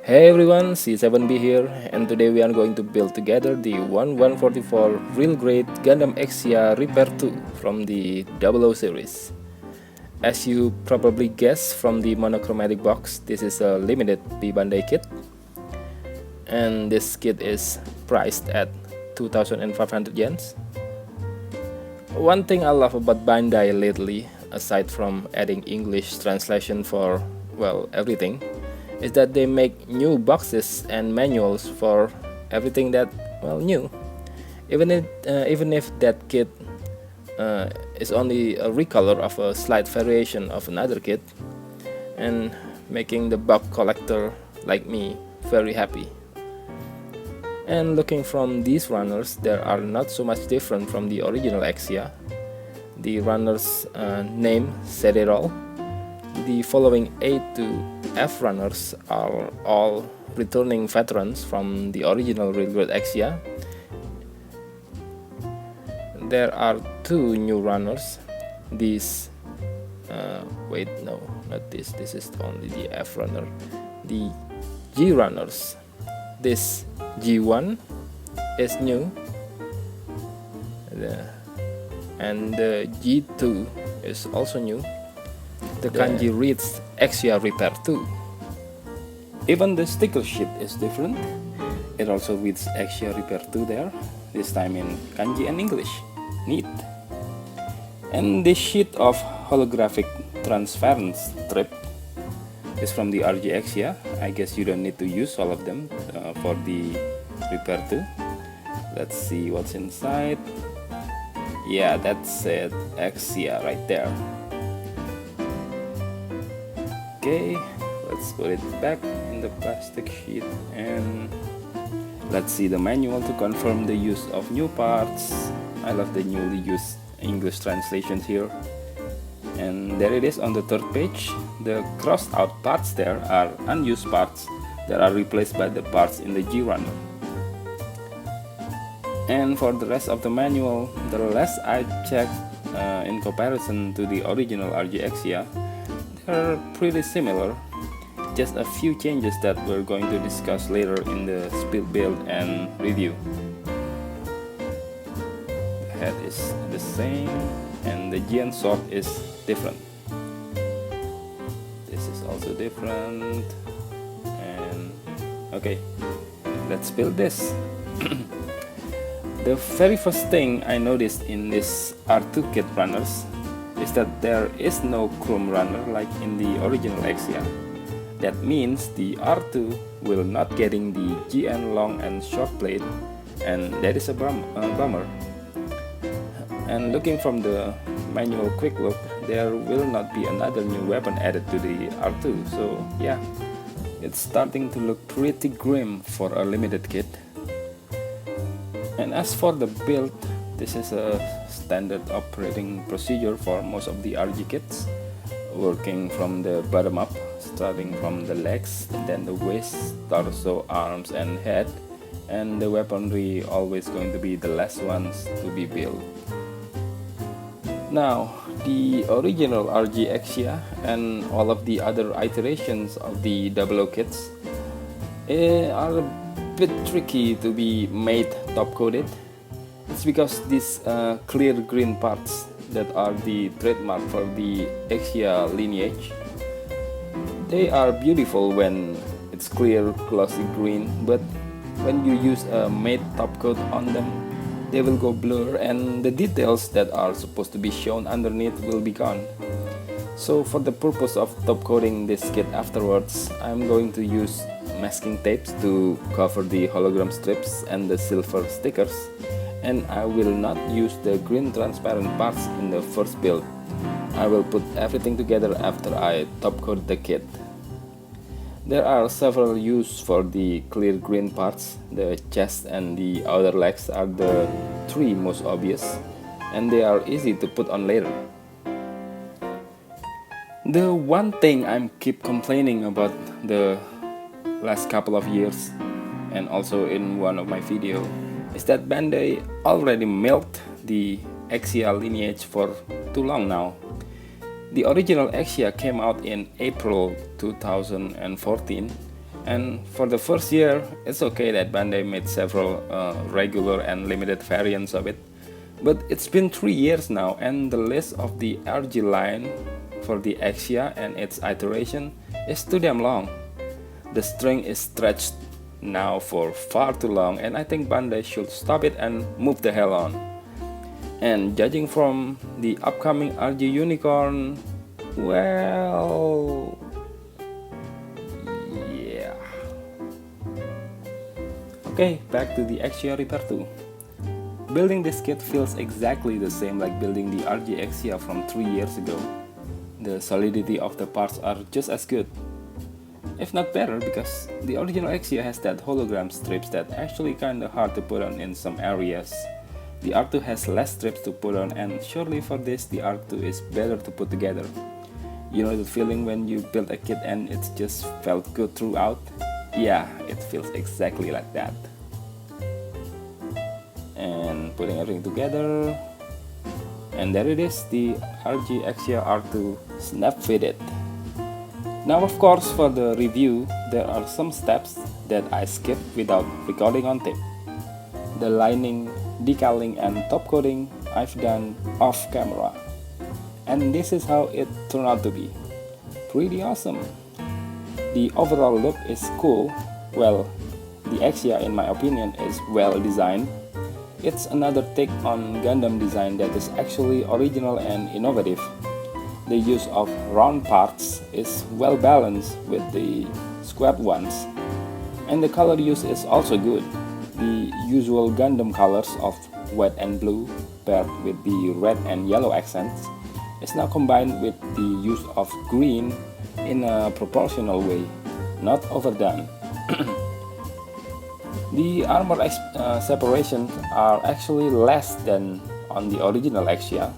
Hey everyone, C7B here, and today we are going to build together the 1144 Real Grade Gundam Exia Repair 2 from the 00 series. As you probably guessed from the monochromatic box, this is a limited B Bandai kit, and this kit is priced at 2,500 yens. One thing I love about Bandai lately, aside from adding English translation for, well, everything, is that they make new boxes and manuals for everything that, well, new. Even if that kit is only a recolor of a slight variation of another kit, and making the bug collector like me very happy. And looking from these runners, they are not so much different from the original Exia. The runners name said it all. The following A to F runners are all returning veterans from the original Real Grade Exia. There are two new runners. These, wait, no, not this. This is only the F runner. The G runners. This G1 is new, and the G2 is also new. The kanji reads Exia Repair 2. Even the sticker sheet is different. It also reads Exia Repair 2 there, this time in kanji and English. Neat. And this sheet of holographic transparent strip is from the RG Exia. I guess you don't need to use all of them for the Repair 2. Let's see what's inside. Yeah, that's it, Exia right there. Okay, let's put it back in the plastic sheet, and let's see the manual to confirm the use of new parts. I love the newly used English translations here. And there it is on the third page. The crossed out parts there are unused parts that are replaced by the parts in the G runner. And for the rest of the manual, the less I checked in comparison to the original RG Exia, are pretty similar, just a few changes that we're going to discuss later in the speed build and review. The head is the same, and the GN sword is different. This is also different, and okay, let's build this. The very first thing I noticed in this R2 kit runners is that there is no chrome runner like in the original Exia. That means the R2 will not getting the GN long and short blade, and that is a bummer. And looking from the manual quick look, there will not be another new weapon added to the R2, so yeah, it's starting to look pretty grim for a limited kit. And as for the build, this is a standard operating procedure for most of the RG kits, working from the bottom up, starting from the legs, then the waist, torso, arms and head, and the weaponry always going to be the last ones to be built. Now, the original RG Exia and all of the other iterations of the 00 kits are a bit tricky to be made top coated. It's because these clear green parts that are the trademark for the Exia lineage, they are beautiful when it's clear glossy green, but when you use a matte top coat on them, they will go blur, and the details that are supposed to be shown underneath will be gone. So for the purpose of top coating this kit afterwards, I'm going to use masking tapes to cover the hologram strips and the silver stickers, and I will not use the green transparent parts in the first build. I will put everything together after I top coat the kit. There are several uses for the clear green parts. The chest and the outer legs are the three most obvious, and they are easy to put on later. The one thing I keep complaining about the last couple of years, and also in one of my videos, is that Bandai already milked the Exia lineage for too long now. The original Exia came out in April 2014, And for the first year, it's okay that Bandai made several regular and limited variants of it. But it's been 3 years now, and the list of the RG line for the Exia and its iteration is too damn long. The string is stretched now for far too long, and I think Bandai should stop it and move the hell on. And judging from the upcoming RG Unicorn, well, yeah. Okay, back to the Exia Repair 2. Building this kit feels exactly the same like building the RG Exia from 3 years ago. The solidity of the parts are just as good, if not better, because the original Exia has that hologram strips that actually kinda hard to put on in some areas. The R2 has less strips to put on, and surely for this the R2 is better to put together. You know the feeling when you build a kit and it just felt good throughout? Yeah, it feels exactly like that. And putting everything together, and there it is, the RG Exia R2 snap fitted. Now of course for the review there are some steps that I skipped without recording on tape. The lining, decaling and top coating I've done off camera. And this is how it turned out to be. Pretty awesome. The overall look is cool. Well, the Exia in my opinion is well designed. It's another take on Gundam design that is actually original and innovative. The use of round parts is well balanced with the squared ones. And the color use is also good. The usual Gundam colors of white and blue paired with the red and yellow accents is now combined with the use of green in a proportional way, not overdone. The armor separations are actually less than on the original Exia.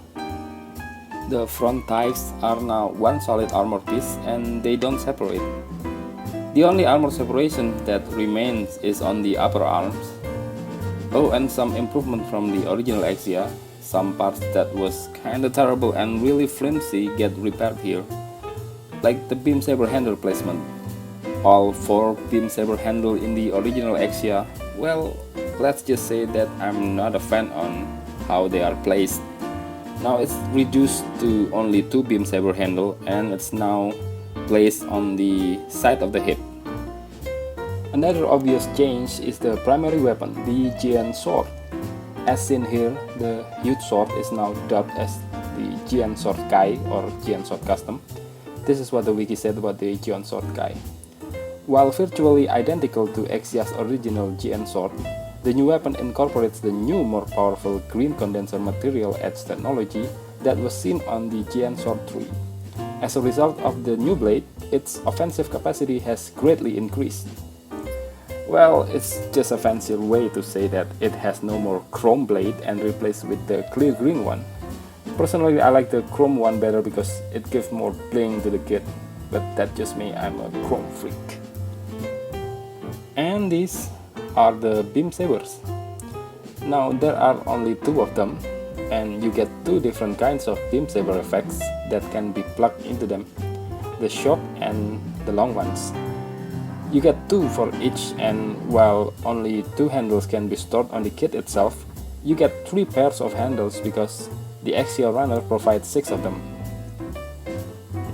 The front ties are now one solid armor piece and they don't separate. The only armor separation that remains is on the upper arms. Oh, and some improvement from the original Exia. Some parts that was kinda terrible and really flimsy get repaired here. Like the beam saber handle placement. All 4 beam saber handle in the original Exia, well, let's just say that I'm not a fan on how they are placed. Now it's reduced to only 2 beam saber handle and it's now placed on the side of the hip. Another obvious change is the primary weapon, the Giant Sword. As seen here, the huge sword is now dubbed as the Giant Sword Kai or Giant Sword Custom. This is what the wiki said about the Giant Sword Kai. While virtually identical to Exia's original Giant Sword, the new weapon incorporates the new, more powerful green condenser material edge technology that was seen on the Giant Sword 3. As a result of the new blade, its offensive capacity has greatly increased. Well, it's just a fancier way to say that it has no more chrome blade and replaced with the clear green one. Personally, I like the chrome one better because it gives more bling to the kit, but that's just me, I'm a chrome freak. And these are the beam sabers. Now there are only 2 of them, and you get 2 different kinds of beam saber effects that can be plugged into them, the short and the long ones. You get 2 for each, and while only 2 handles can be stored on the kit itself, you get 3 pairs of handles because the Exia runner provides 6 of them.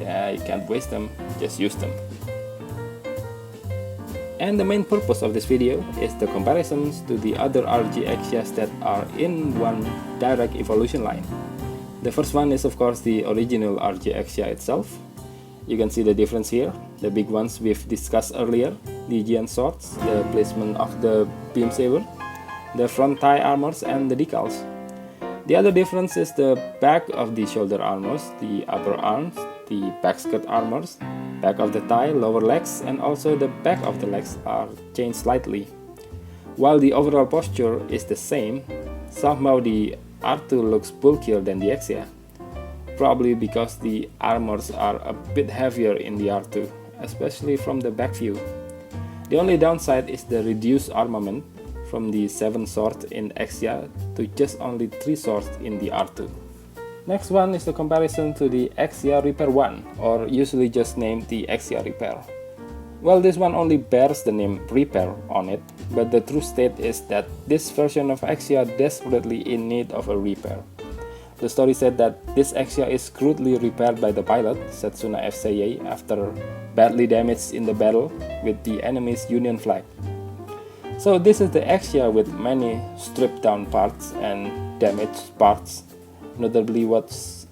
Yeah, you can't waste them, just use them. And the main purpose of this video is the comparisons to the other RG Exias that are in one direct evolution line. The first one is of course the original RG Exia itself. You can see the difference here, the big ones we've discussed earlier, the giant swords, the placement of the beam saber, the front thigh armors and the decals. The other difference is the back of the shoulder armors, the upper arms, the back skirt armors, back of the thigh, lower legs, and also the back of the legs are changed slightly. While the overall posture is the same, somehow the R2 looks bulkier than the Exia. Probably because the armors are a bit heavier in the R2, especially from the back view. The only downside is the reduced armament from the 7 swords in Exia to just only 3 swords in the R2. Next one is the comparison to the Exia Repair 1, or usually just named the Exia Repair. Well, this one only bears the name Repair on it, but the true state is that this version of Exia desperately in need of a repair. The story said that this Exia is crudely repaired by the pilot, Setsuna FCA, after badly damaged in the battle with the enemy's Union flag. So this is the Exia with many stripped down parts and damaged parts. Notably, what's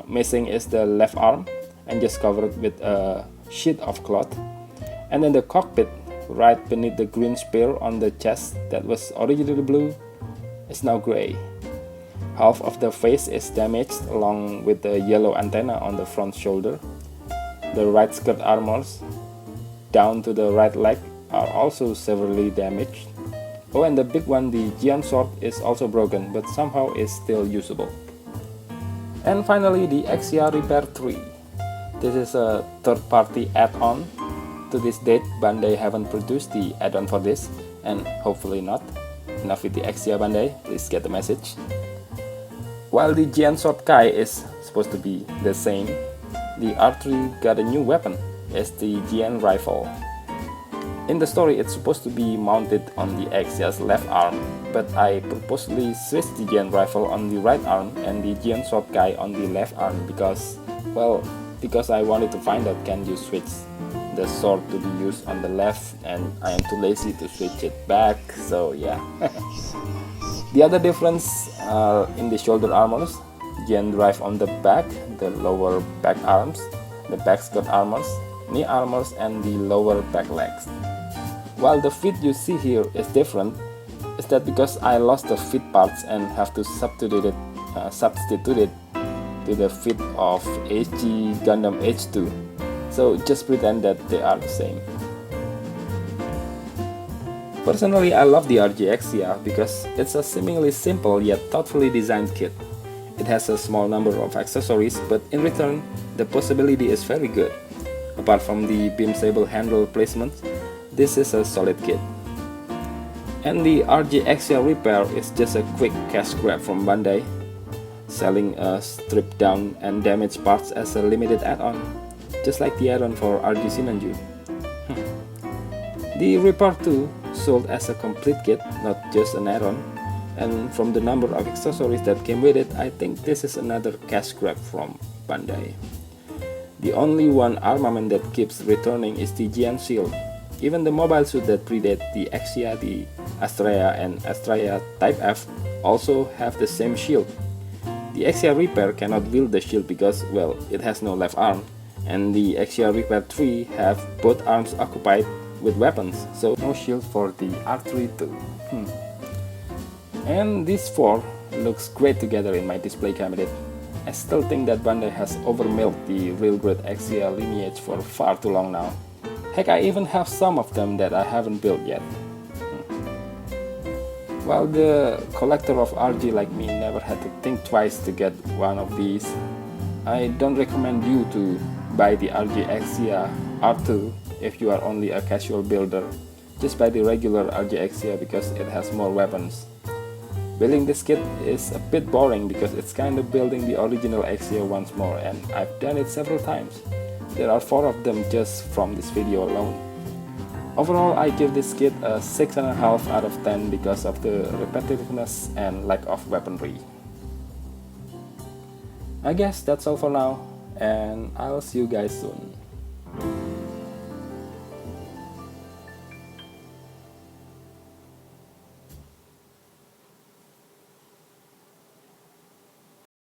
missing is the left arm and just covered with a sheet of cloth. And then the cockpit, right beneath the green spear on the chest that was originally blue, is now gray. Half of the face is damaged along with the yellow antenna on the front shoulder. The right skirt armors down to the right leg are also severely damaged. Oh, and the big one, the Giant sword, is also broken but somehow is still usable. And finally, the Exia Repair 3. This is a third-party add-on. To this date, Bandai haven't produced the add-on for this, and hopefully not. Enough with the Exia, Bandai, please get the message. While the Giant Sword Kai is supposed to be the same, the R3 got a new weapon, it's the Giant Rifle. In the story, it's supposed to be mounted on the Exia's left arm, but I purposely switched the Giant Rifle on the right arm and the Giant Sword Kai on the left arm because I wanted to find out can you switch the sword to be used on the left, and I am too lazy to switch it back, so yeah. The other difference are in the shoulder armors, Giant Drive on the back, the lower back arms, the back skirt armors, knee armors, and the lower back legs. While the feet you see here is different, is that because I lost the feet parts and have to substitute it to the feet of HG Gundam H2. So just pretend that they are the same. Personally, I love the RG Exia because it's a seemingly simple yet thoughtfully designed kit. It has a small number of accessories, but in return, the possibility is very good. Apart from the beam sable handle placement, this is a solid kit. And the RG Exia Repair is just a quick cash grab from Bandai, selling stripped down and damaged parts as a limited add-on, just like the add-on for RG Sinanju. The Repair 2 sold as a complete kit, not just an add-on, and from the number of accessories that came with it, I think this is another cash grab from Bandai. The only one armament that keeps returning is the Giant Shield. Even the mobile suit that predate the Exia, the Astraea and Astraea Type F also have the same shield. The Exia Repair cannot wield the shield because, well, it has no left arm, and the Exia Repair 3 have both arms occupied with weapons, so no shield for the R3 too. And these four looks great together in my display cabinet. I still think that Bandai has overmilked the real great Exia lineage for far too long now. Heck, I even have some of them that I haven't built yet. While the collector of RG like me never had to think twice to get one of these, I don't recommend you to buy the RG Exia R2 if you are only a casual builder. Just buy the regular RG Exia because it has more weapons. Building this kit is a bit boring because it's kind of building the original Exia once more, and I've done it several times. There are 4 of them just from this video alone. Overall, I give this kit a 6.5 out of 10 because of the repetitiveness and lack of weaponry. I guess that's all for now, and I'll see you guys soon.